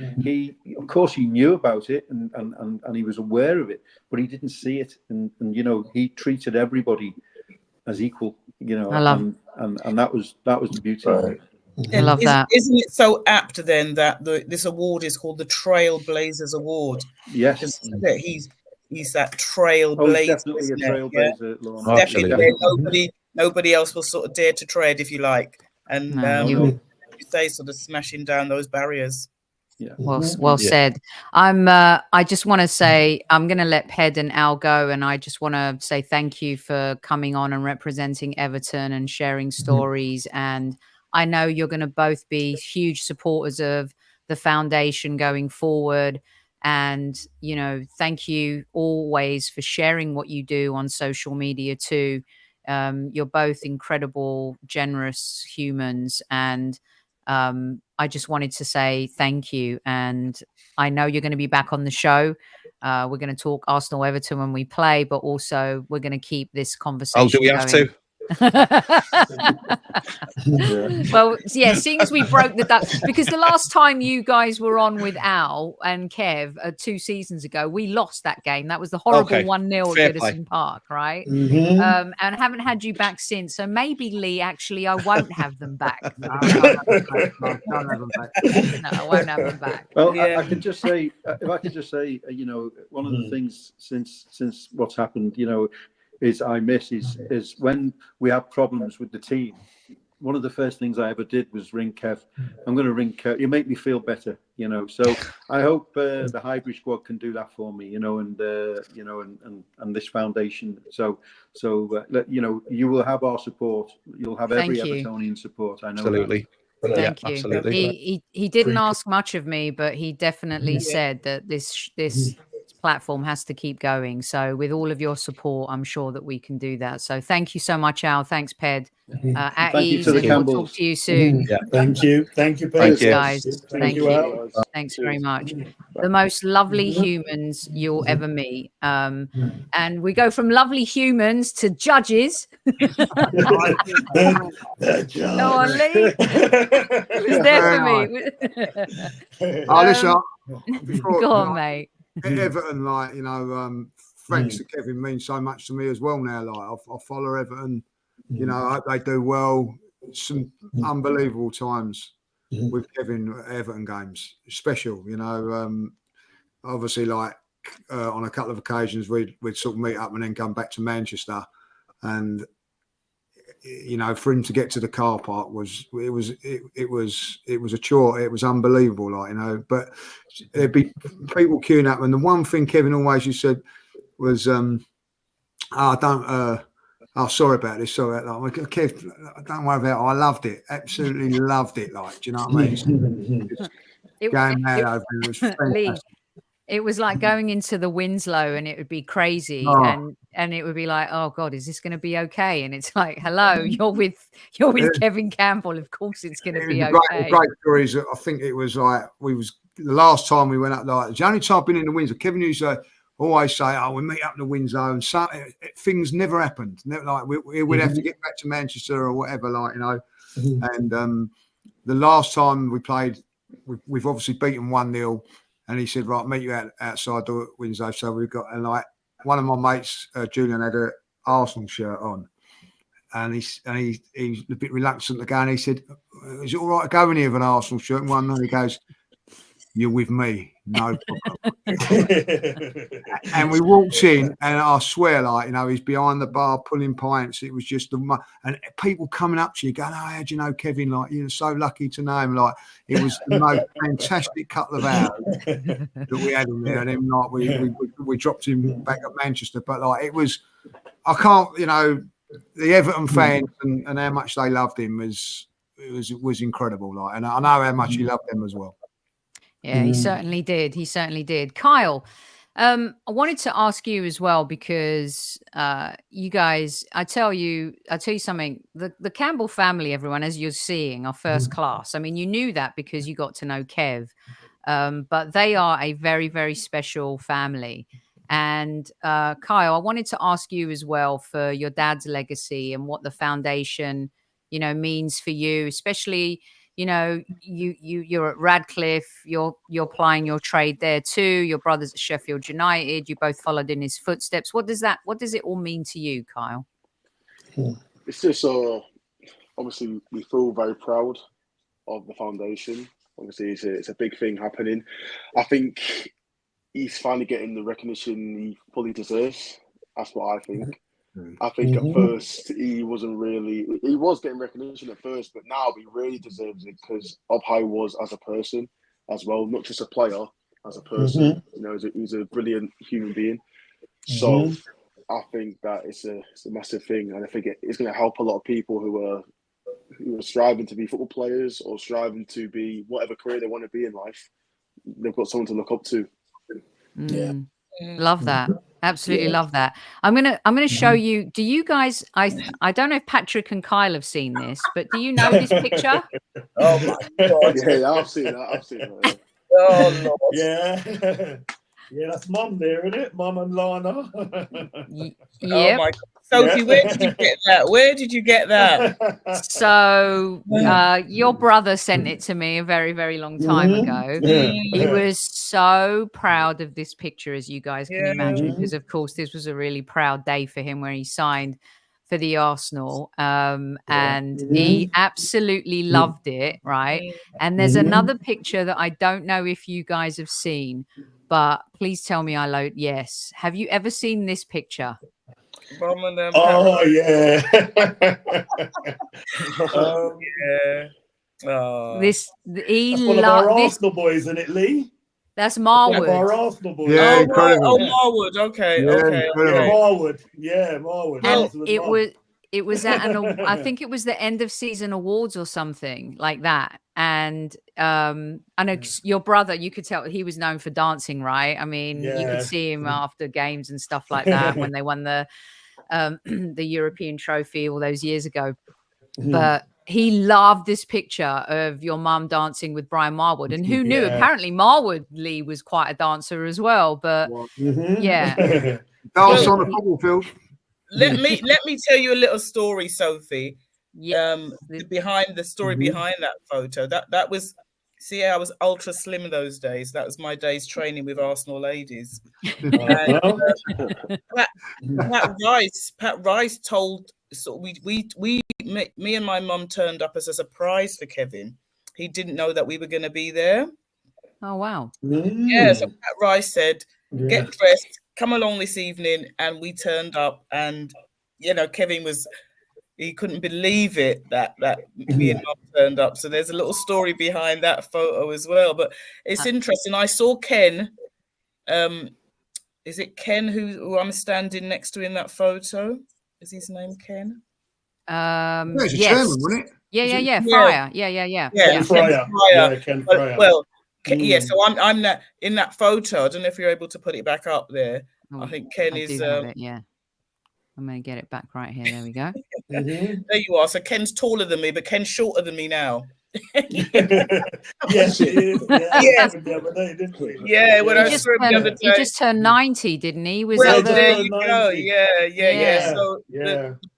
of course he knew about it and he was aware of it, but he didn't see it. And you know, he treated everybody as equal. You know, and that was the beauty of it. I love that. Isn't it so apt then that this award is called the Trailblazers Award? Yes, he's that trailblazer. Definitely a trailblazer. Yeah. Definitely, nobody else will sort of dare to tread, if you like. And you say, sort of smashing down those barriers. Yeah. Well said. I just want to say I'm going to let Ped and Al go, and I just want to say thank you for coming on and representing Everton and sharing stories. And I know you're going to both be huge supporters of the foundation going forward. And, you know, thank you always for sharing what you do on social media too. You're both incredible, generous humans, and I just wanted to say thank you. And I know you're going to be back on the show. We're going to talk Arsenal Everton when we play, but also we're going to keep this conversation. Oh, do we have to? Well, yeah, seeing as we broke the duck, because the last time you guys were on with Al and Kev 2 seasons ago, we lost that game. That was the horrible 1-0 at Goodison Park, right? And I haven't had you back since. So maybe, Lee, actually, I won't have them back. No, I won't have them back. Well, I could just say, if I could just say, you know, one of the things since what's happened, you know, is when we have problems with the team. One of the first things I ever did was ring Kev. I'm going to ring Kev. You make me feel better, you know. So I hope the Highbury Squad can do that for me, you know, and you know, and this foundation. So you know, you will have our support. You'll have every Evertonian support. I know. Absolutely. Thank you. Absolutely. He didn't ask much of me, but he definitely said that this platform has to keep going. So with all of your support, I'm sure that we can do that. So thank you so much, Al. Thanks, Ped. At Thank you ease, to the and we'll Campbells. talk to you soon. Yeah. Thank you. Thank you, Thanks, Ped. guys. Thank you. Al. Thanks very much. The most lovely humans you'll ever meet. And we go from lovely humans to judges. Go on, Lee. It was there for me. Listen, Go on, mate. Everton, like, you know, thanks to Kevin means so much to me as well now. Like, I follow Everton. You know, I hope they do well. Some unbelievable times with Kevin at Everton games. Special, you know. Obviously, like on a couple of occasions, we'd sort of meet up and then come back to Manchester, and you know, for him to get to the car park was a chore. It was unbelievable, like, you know. But there'd be people queuing up, and the one thing Kevin always used to said was, sorry about this, sorry about that. Like, Kev, don't worry about it. I loved it, absolutely loved it. Like, do you know what I mean? Going mad over it. It was fantastic. It was like going into the Winslow, and it would be crazy, and it would be like, oh God, is this going to be okay? And it's like, hello, you're with Kevin Campbell. Of course, it's going to be okay. Great stories. I think it was like the last time we went up. Like, the only time I've been in the Winslow. Kevin used to always say, "Oh, we meet up in the Winslow," and so things never happened. Like we'd have to get back to Manchester or whatever, like, you know. And the last time we played, we've obviously beaten 1-0. And he said, right, meet you outside the Winslow. So we've got, and like, one of my mates, Julian, had an Arsenal shirt on. And he's a bit reluctant to go. And he said, is it all right to go in here with an Arsenal shirt? And one night he goes, you're with me, no problem. And we walked in, and I swear, like, you know, he's behind the bar pulling pints. It was just and people coming up to you going, oh, how do you know Kevin? Like, you're so lucky to know him. Like, it was the most fantastic couple of hours that we had in there. And then, like, we dropped him back at Manchester. But, like, it was, I can't, you know, the Everton fans and how much they loved him was incredible. Like, and I know how much he loved them as well. Yeah, he certainly did. He certainly did. Kyle, I wanted to ask you as well, because you guys, I tell you something. The Campbell family, everyone, as you're seeing, are first class. I mean, you knew that because you got to know Kev, but they are a very, very special family. And Kyle, I wanted to ask you as well for your dad's legacy and what the foundation, you know, means for you, especially. You know, you're at Radcliffe, you're plying your trade there too. Your brother's at Sheffield United. You both followed in his footsteps. What does it all mean to you, Kyle? It's just obviously we feel very proud of the foundation. Obviously, it's a big thing happening. I think he's finally getting the recognition he fully deserves. That's what I think. I think at first he was getting recognition at first, but now he really deserves it because of how he was as a person as well, not just a player, as a person. You know, he's a brilliant human being. So I think that it's a massive thing, and I think it's going to help a lot of people who are striving to be football players or striving to be whatever career they want to be in life. They've got someone to look up to. Yeah. Love that. Absolutely love that. I'm gonna show you. Do you guys? I don't know if Patrick and Kyle have seen this, but do you know this picture? Oh my God! Yeah, I've seen that. Oh Lord! Yeah, yeah, that's Mum there, isn't it? Mum and Lorna. Yeah. Oh my God. Sophie, where did you get that? Where did you get that? So your brother sent it to me a very, very long time ago. He was so proud of this picture, as you guys can imagine, because of course this was a really proud day for him where he signed for the Arsenal, and he absolutely loved it, right? And there's another picture that I don't know if you guys have seen, but please tell me yes. Have you ever seen this picture? Oh yeah. Oh yeah. Oh. That's one of our Arsenal boys, isn't it, Lee? That's Marwood. One of our Arsenal boys. Yeah, Marwood. Okay. Yeah, Okay. Marwood. Yeah, Marwood. And it was at I think it was the end of season awards or something like that. And I know your brother, you could tell he was known for dancing, right? I mean, you could see him after games and stuff like that when they won the European trophy all those years ago. But he loved this picture of your mum dancing with Brian Marwood. And who knew? Apparently Marwood Lee was quite a dancer as well. But yeah. Dance on the football field. Let me tell you a little story, Sophie. Yeah. Behind the story behind that photo. That was, see, I was ultra slim those days. That was my days training with Arsenal ladies. And, Pat Rice told. So me and my mum turned up as a surprise for Kevin. He didn't know that we were going to be there. Oh wow! Yeah, so Pat Rice said, "Get dressed, come along this evening," and we turned up. And you know, Kevin he couldn't believe it that me and mum turned up. So there's a little story behind that photo as well. But it's interesting. I saw Ken. Is it Ken who I'm standing next to in that photo? Is his name Ken? Yes. Chairman, wasn't it? Yeah. Fryer. Yeah. Ken Fryer. Ken Fryer. Well, yeah. So I'm that in that photo. I don't know if you're able to put it back up there. I think Ken is. Yeah. I'm going to get it back right here. There we go. There you are. So Ken's taller than me, but Ken's shorter than me now. Yes, it is. Yeah, when I saw him the other day. He just turned 90, didn't he? There you go. Yeah. So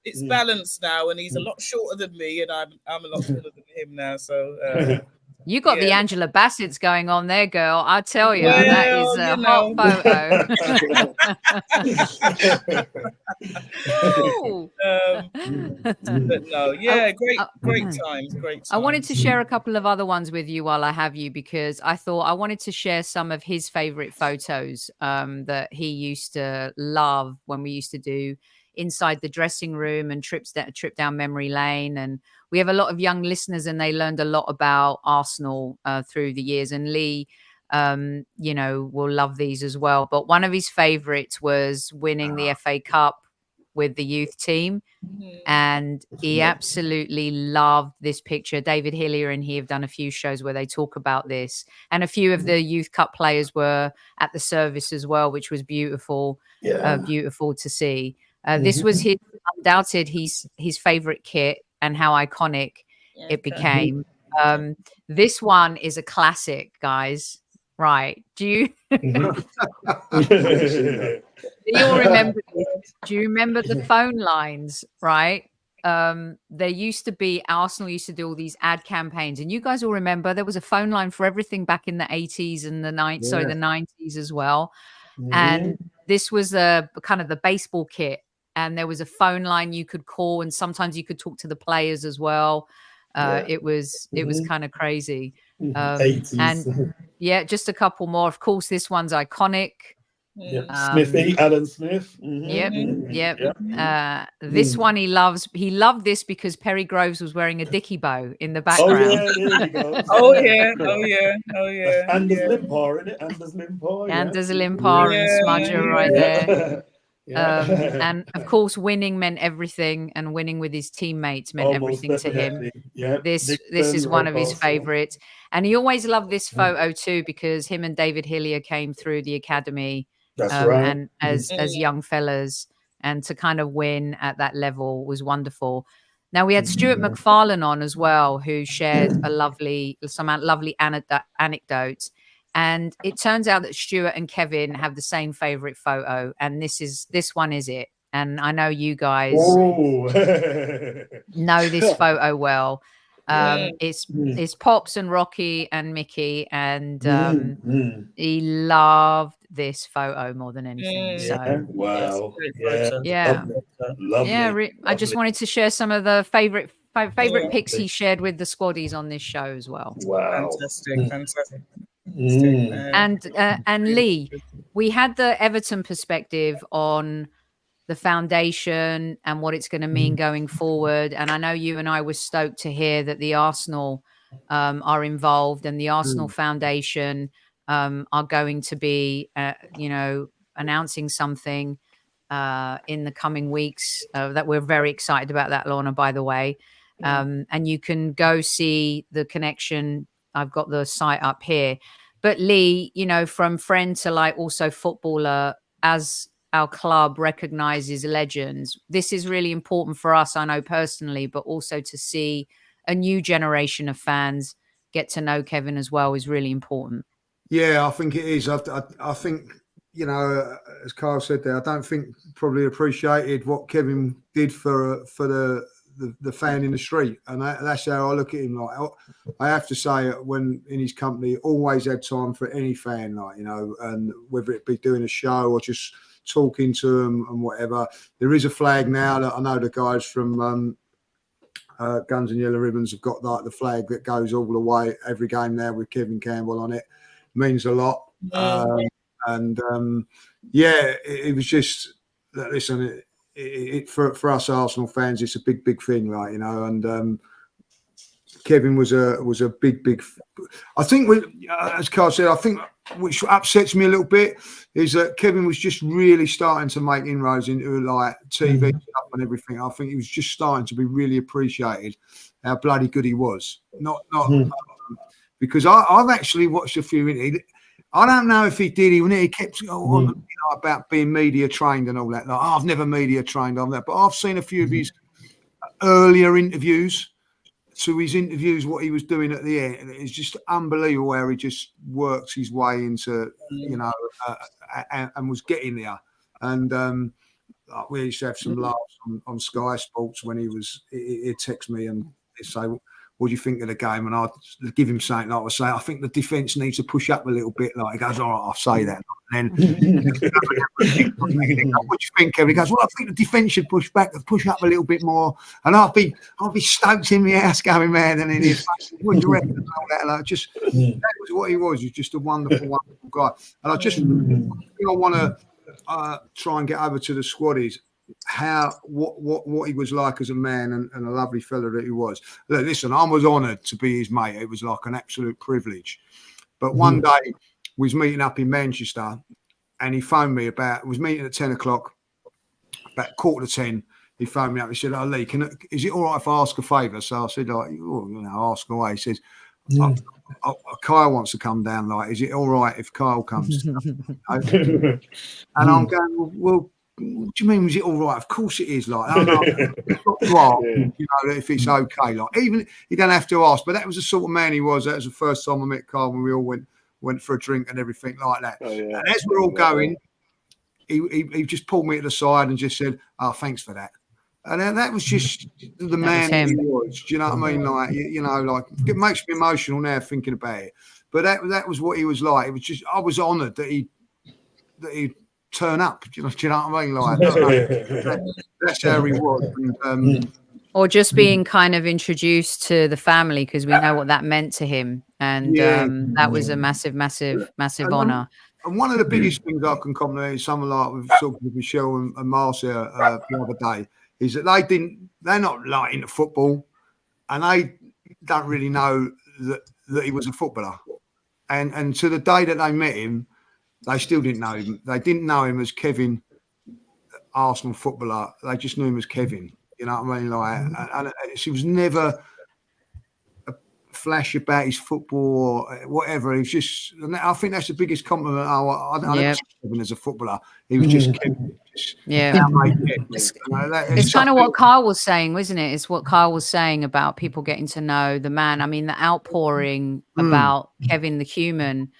it's balanced now, and he's a lot shorter than me, and I'm a lot taller than him now. So you got the Angela Bassett's going on there, girl. I tell you, that is a hot photo. But no, great times. I wanted to share a couple of other ones with you while I have you, because I thought I wanted to share some of his favorite photos that he used to love when we used to do inside the dressing room and trip down memory lane. And we have a lot of young listeners, and they learned a lot about Arsenal through the years. And Lee, will love these as well. But one of his favorites was winning the FA Cup with the youth team. And he absolutely loved this picture. David Hillier and he have done a few shows where they talk about this. And a few of the Youth Cup players were at the service as well, which was beautiful, beautiful to see. This was his undoubted his favorite kit, and how iconic it became. This one is a classic, guys. Right? Do you all remember this? Do you remember the phone lines? Right? There used to be, Arsenal used to do all these ad campaigns, and you guys all remember there was a phone line for everything back in the 80s and the 90s as well. And this was a kind of the baseball kit. And there was a phone line you could call, and sometimes you could talk to the players as well. It was kind of crazy. And just a couple more. Of course, this one's iconic. Smithy, Alan Smith. This one he loves. He loved this because Perry Groves was wearing a dicky bow in the background. There you go. Oh yeah. Anders Limpar, isn't it? Anders Limpar. Anders Limpar and Smudger right there. And of course, winning meant everything, and winning with his teammates meant everything to him. This is one of his favorites, and he always loved this photo too, because him and David Hillier came through the academy and as young fellas, and to kind of win at that level was wonderful. Now we had Stuart MacFarlane on as well, who shared some lovely anecdotes. And it turns out that Stuart and Kevin have the same favorite photo, and this one is it. And I know you guys know this photo well. It's Pops and Rocky and Mickey, and he loved this photo more than anything. So wow, I just wanted to share some of the favorite pics he shared with the squaddies on this show as well. Wow, fantastic. And Lee, we had the Everton perspective on the foundation and what it's going to mean going forward. And I know you and I were stoked to hear that the Arsenal are involved, and the Arsenal Foundation are going to be, announcing something in the coming weeks. That we're very excited about that, Lorna, by the way. And you can go see the connection. I've got the site up here. But Lee, you know, from friend to like also footballer, as our club recognizes legends, this is really important for us, I know personally, but also to see a new generation of fans get to know Kevin as well is really important. Yeah, I think it is. I think, you know, as Carl said there, I don't think probably appreciated what Kevin did for the fan in the street, and that's how I look at him. Like, I have to say, when in his company, always had time for any fan, like, you know, and whether it be doing a show or just talking to them and whatever. There is a flag now that I know the guys from Guns and Yellow Ribbons have got, like the flag that goes all the way every game now with Kevin Campbell on it. Means a lot. Yeah, it was just, listen, for us Arsenal fans, it's a big thing, right? You know, and Kevin was a big. I think, as Carl said, I think which upsets me a little bit is that Kevin was just really starting to make inroads into like TV stuff and everything. I think he was just starting to be really appreciated how bloody good he was. Not because I've actually watched a few. I don't know if he did. He kept on, you know, about being media trained and all that. Like, I've never media trained on that, but I've seen a few of his earlier interviews. To his interviews, what he was doing at the end, it's just unbelievable how he just works his way into, you know, and was getting there. And we used to have some laughs on Sky Sports when he'd text me and he'd say, "What do you think of the game?" And I'd give him something. Like I would say, "I think the defence needs to push up a little bit." Like, he goes, "All right, I'll say that." And then, "What do you think, Kevin?" He goes, "Well, I think the defence should push up a little bit more." And I'll be stoked in the house going, "Man," and then he's like, "What do you reckon?" And all that. Like, just that was what he was. He was just a wonderful guy. And I just I want to try and get over to the squad is what he was like as a man and a lovely fella that he was. Look, listen, I was honoured to be his mate. It was like an absolute privilege. But one day we was meeting up in Manchester, and he phoned me was meeting at 10 o'clock, about 9:45. He phoned me up. He said, "Oh, Lee, is it all right if I ask a favour?" So I said, like, "Oh, you know, ask away." He says, "Kyle wants to come down. Like, is it all right if Kyle comes?" And I'm going, "Well, what do you mean? Was it all right?" "Of course it is." Like, "Oh no, you know, if it's okay." Like, even you don't have to ask. But that was the sort of man he was. That was the first time I met Carl when we all went for a drink and everything like that. And as we're all going, he just pulled me to the side and just said, "Oh, thanks for that." And that was just the man that he was. Do you know what I mean? Like, you know, like, it makes me emotional now thinking about it. But that was what he was like. It was just, I was honoured that he turn up. Do you know what I mean? Like, that's how he was. And, or just being kind of introduced to the family, because we know what that meant to him, and that was a massive honour. And one of the biggest things I can compliment is someone like with Michelle and Marcia the other day is that they're not like into football, and they don't really know that he was a footballer. And to the day that they met him, they still didn't know him. They didn't know him as Kevin, Arsenal footballer. They just knew him as Kevin. You know what I mean? Like, and he was never a flash about his football or whatever. He was just, and I think that's the biggest compliment. I never saw Kevin as a footballer. He was just Kevin. It's kind of what Carl was saying, wasn't it? It's what Carl was saying about people getting to know the man. I mean, the outpouring about Kevin the human.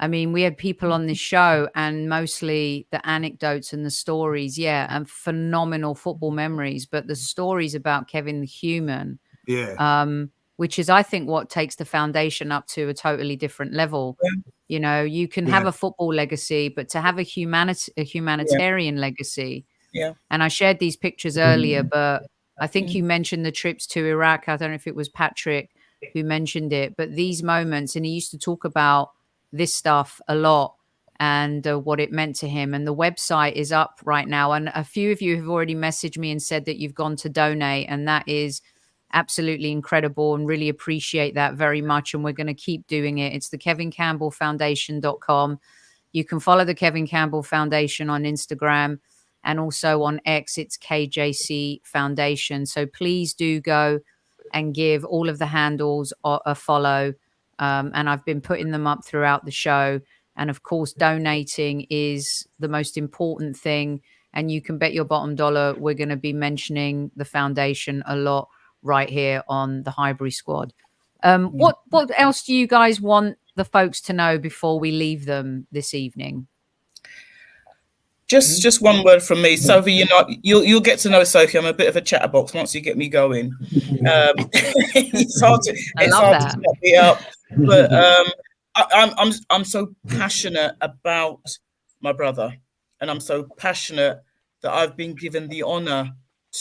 I mean, we had people on this show, and mostly the anecdotes and the stories, and phenomenal football memories, but the stories about Kevin the human, which is, I think, what takes the foundation up to a totally different level. You know, you can have a football legacy, but to have a humanitarian legacy. And I shared these pictures earlier, but I think you mentioned the trips to Iraq. I don't know if it was Patrick who mentioned it, but these moments, and he used to talk about this stuff a lot and what it meant to him. And the website is up right now. And a few of you have already messaged me and said that you've gone to donate. And that is absolutely incredible, and really appreciate that very much. And we're going to keep doing it. It's the KevinCampbellFoundation.com. You can follow the Kevin Campbell Foundation on Instagram. and also on X, it's KJC Foundation. So please do go and give all of the handles a follow. And I've been putting them up throughout the show. And of course, donating is the most important thing. And you can bet your bottom dollar we're going to be mentioning the foundation a lot right here on the Highbury Squad. What else do you guys want the folks to know before we leave them this evening? Just one word from me, Sophie. You'll get to know Sophie. I'm a bit of a chatterbox once you get me going. It's hard to stop me up, but I'm so passionate about my brother, and I'm so passionate that I've been given the honor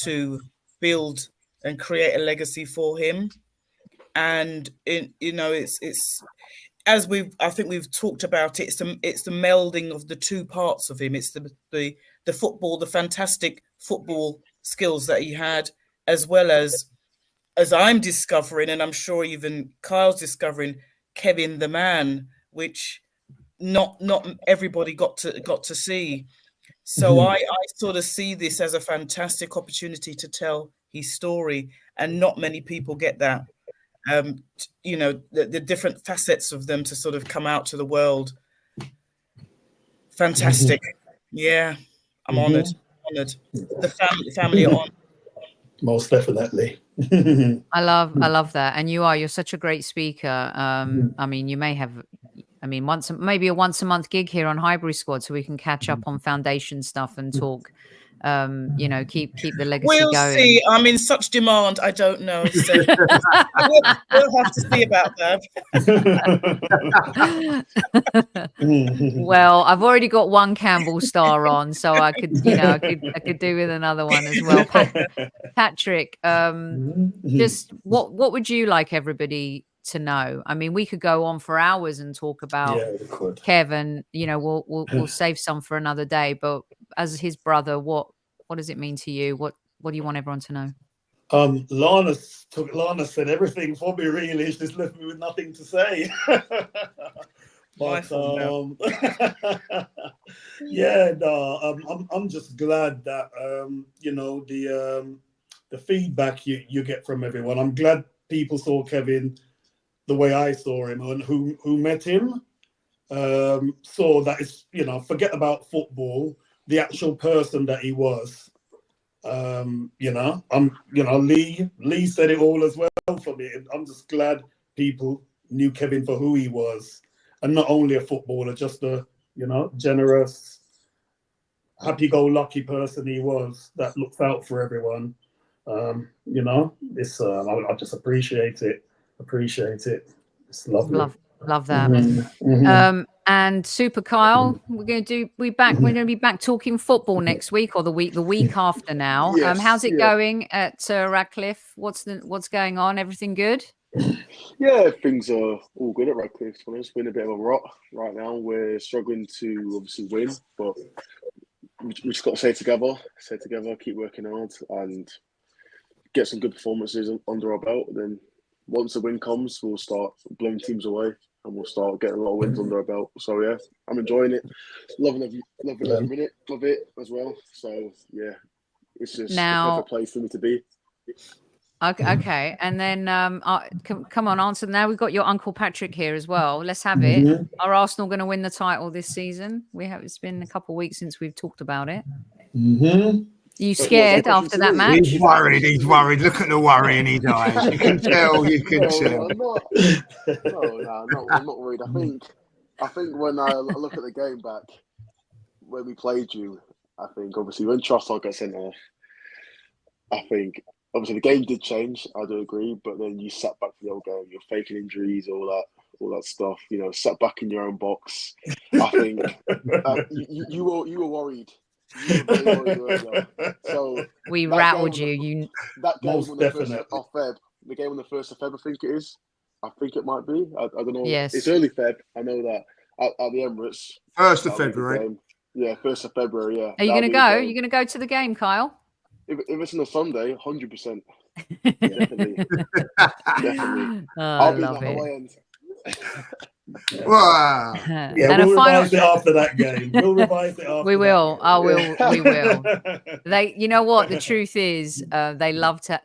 to build and create a legacy for him. And it's as I think we've talked about it, it's the melding of the two parts of him. It's the football, the fantastic football skills that he had, as well as I'm discovering, and I'm sure even Kyle's discovering, Kevin the man, which not everybody got to see. So I sort of see this as a fantastic opportunity to tell his story, and not many people get that. The different facets of them to sort of come out to the world. Fantastic. Yeah, I'm honored. The family are honored. Most definitely. I love that. And you're such a great speaker. I mean, you may have, maybe a once a month gig here on Highbury Squad, so we can catch up on foundation stuff and talk, keep the legacy we'll going. See. I'm in such demand. I don't know. So we'll have to see about that. Well, I've already got one Campbell star on, so I could do with another one as well. Patrick, just what would you like everybody to know? I mean, we could go on for hours and talk about Kevin. We'll save some for another day. But as his brother, what does it mean to you? What do you want everyone to know? Lorna said everything for me. Really, she just left me with nothing to say. But I'm just glad that the feedback you get from everyone. I'm glad people saw Kevin the way I saw him, and who met him saw that it's, forget about football, the actual person that he was. Lee said it all as well for me. I'm just glad people knew Kevin for who he was, and not only a footballer, just a generous, happy-go-lucky person he was that looks out for everyone. I just appreciate it. It's lovely. Love that. And Super Kyle, we're going to be back talking football next week, or the week after now. Yes, how's it going at Radcliffe? What's going on? Everything good? Yeah, things are all good at Radcliffe. It's been a bit of a rot right now. We're struggling to obviously win, but we just got to stay together, keep working hard, and get some good performances under our belt. Then once the win comes, we'll start blowing teams away, and we'll start getting a lot of wins under our belt. So yeah, I'm enjoying it, loving every minute of it as well. So yeah, it's just a perfect place for me to be. Okay. And then come on, answer now. We've got your Uncle Patrick here as well. Let's have it. Are Arsenal going to win the title this season? It's been a couple of weeks since we've talked about it. You scared after that match? He's worried. Look at the worry in his eyes. You can tell. I'm not worried. I think when I look at the game back, when we played you, I think obviously when Trossard got sent off, I think obviously the game did change. I do agree, but then you sat back for the old game. You're faking injuries, all that stuff. Sat back in your own box. I think you were worried. So we rattled you. That game on the 1st of Feb. The game on the 1st of Feb, I think it is. I think it might be. I don't know. Yes. It's early Feb. I know that at the Emirates. 1st of February. Yeah, 1st of February. Yeah. Are you going to go? You're going to go to the game, Kyle? If it's on a Sunday, 100%. Definitely. Oh, I'll be love at it. my end. Wow. Yeah, And we'll a final. revise it after that game. We'll revise it after. We will. That I will. We will. They, you know what? The truth is, they love to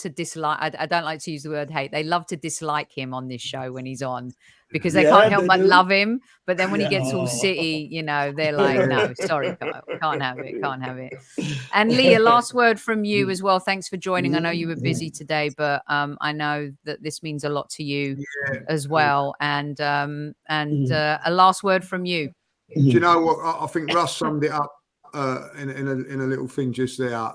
dislike. I don't like to use the word hate. They love to dislike him on this show when he's on, because they can't help but love him. But then when he gets all city, you know, they're like, no, sorry, Kyle, can't have it, can't have it. And Lee, a last word from you as well. Thanks for joining. I know you were busy today, but I know that this means a lot to you as well. And a last word from you. Do you know what? I think Russ summed it up in a little thing just there. I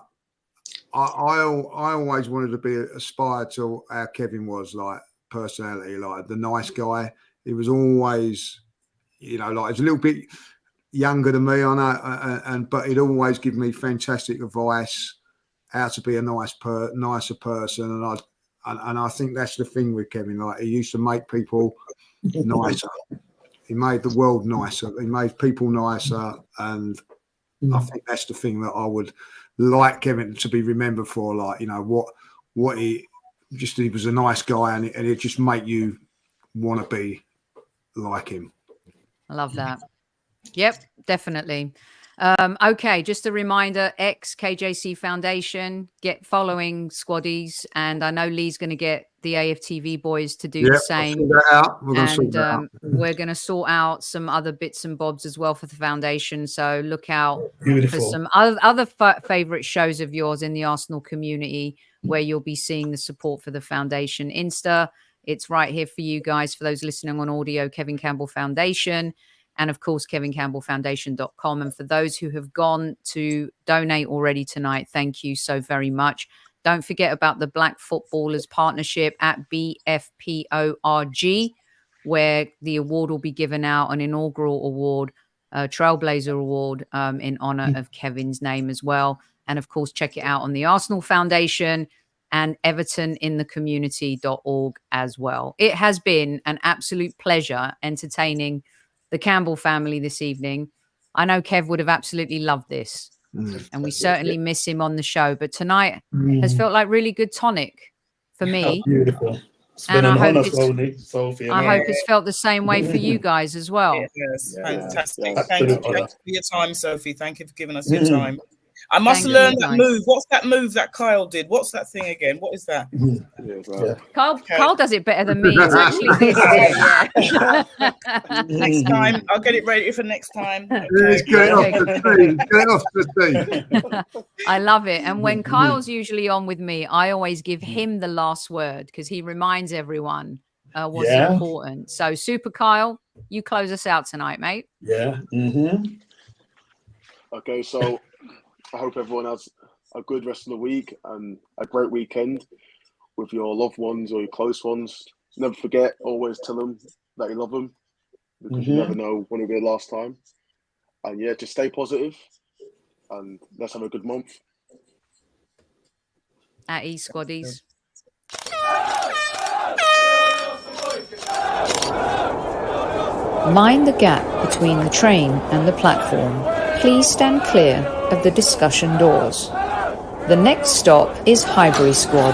always wanted to be aspired to how Kevin was, like personality, like the nice guy. He was always, you know, like he's a little bit younger than me, I know, but he'd always give me fantastic advice how to be a nicer person, and I think that's the thing with Kevin. Like he used to make people nicer. He made the world nicer. He made people nicer, and I think that's the thing that I would like Kevin to be remembered for. Like, you know, what he was a nice guy, and it just make you want to be like him. I love that. Yep, definitely. Okay, just a reminder, KJC Foundation, get following Squaddies, and I know Lee's going to get the AFTV boys to do the same. We're going to sort out some other bits and bobs as well for the foundation, so look out for some other favorite shows of yours in the Arsenal community where you'll be seeing the support for the foundation. Insta, it's right here for you guys. For those listening on audio, Kevin Campbell Foundation. And of course, kevincampbellfoundation.com. And for those who have gone to donate already tonight, thank you so very much. Don't forget about the Black Footballers Partnership at BFPORG, where the award will be given out, an inaugural award, Trailblazer Award, in honor of Kevin's name as well. And of course, check it out on the Arsenal Foundation and evertoninthecommunity.org as well. It has been an absolute pleasure entertaining the Campbell family this evening. I know Kev would have absolutely loved this, and we certainly miss him on the show. But tonight has felt like really good tonic for me. Beautiful. And I hope it's felt the same way for you guys as well. Yes, fantastic. Yeah. Thank you for your time, Sophie. Thank you for giving us your time. I must learn that move. What's that move that Kyle did? What's that thing again? What is that? Kyle does it better than me. It's actually this. Next time, I'll get it ready for next time. Okay. Get off the team. I love it. And when Kyle's usually on with me, I always give him the last word because he reminds everyone what's important. So, Super Kyle, you close us out tonight, mate. Yeah. Okay, so I hope everyone has a good rest of the week and a great weekend with your loved ones or your close ones. Never forget, always tell them that you love them, because you never know when it'll be the last time. And yeah, just stay positive and let's have a good month. At Squaddies. Mind the gap between the train and the platform. Please stand clear of the discussion doors. The next stop is Highbury Squad.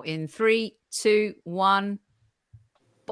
In 3, 2, 1.